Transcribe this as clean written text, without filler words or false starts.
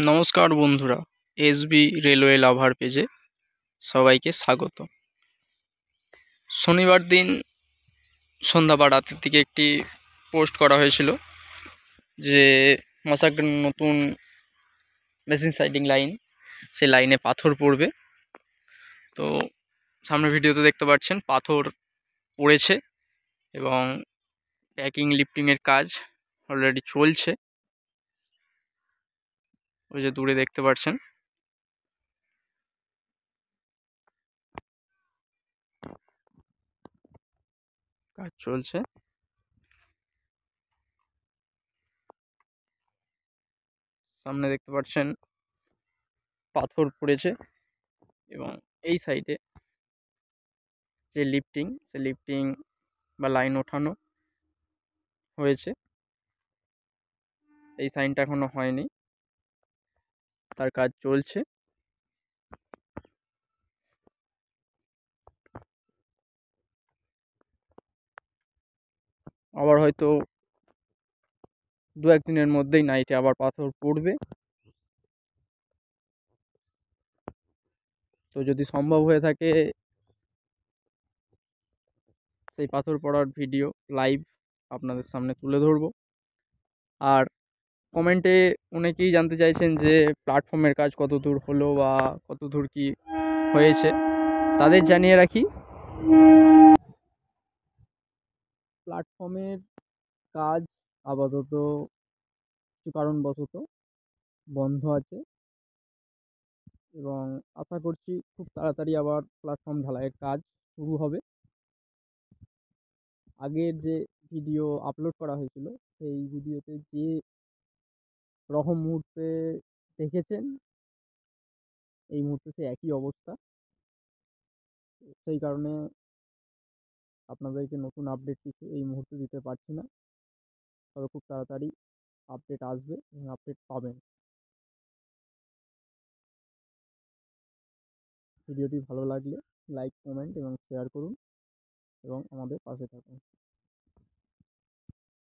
নমস্কার বন্ধুরা, SB railway লাভার পেজে সবাইকে স্বাগত। শনিবার দিন সন্ধ্যা বা রাতের দিকে একটি পোস্ট করা হয়েছিল যে মশাগ্র নতুন মেশিন সাইডিং লাইন, সেই লাইনে পাথর পড়বে। তো সামনের ভিডিওতে দেখতে পাচ্ছেন পাথর পড়েছে এবং প্যাকিং লিফটিংয়ের কাজ অলরেডি চলছে। ওই যে দূরে দেখতে পাচ্ছেন। কাজ চলছে। সামনে দেখতে পাচ্ছেন পাথর পড়েছে এবং এই সাইডে যে লিফটিং বা লাইন ওঠানো হয়েছে, এই সাইনটা এখনো হয়নি, তার কাজ চলছে। আবার হয়তো দু একদিনের মধ্যেই নাইটে আবার পাথর পড়বে। তো যদি সম্ভব হয়ে থাকে সেই পাথর পড়ার ভিডিও লাইভ আপনাদের সামনে তুলে ধরবো। আর কমেন্টে অনেকেই জানতে চাইছেন যে প্ল্যাটফর্মের কাজ কত দূর হলো বা কত দূর কি হয়েছে। তাদের জানিয়ে রাখি, প্ল্যাটফর্মের কাজ আপাতত কিছু কারণবশত বন্ধ আছে এবং আশা করছি খুব তাড়াতাড়ি আবার প্ল্যাটফর্ম ঢালাইয়ের কাজ শুরু হবে। আগের যে ভিডিও আপলোড করা হয়েছিল সেই ভিডিওতে যে রকম মুহূর্তে দেখেছেন, এই মুহূর্তে সে একই অবস্থা। সেই কারণে আপনাদেরকে নতুন আপডেট কিছু এই মুহূর্তে দিতে পারছি না, তবে খুব তাড়াতাড়ি আপডেট আসবে এবং আপডেট পাবেন। ভিডিওটি ভালো লাগলে লাইক, কমেন্ট এবং শেয়ার করুন এবং আমাদের পাশে থাকুন।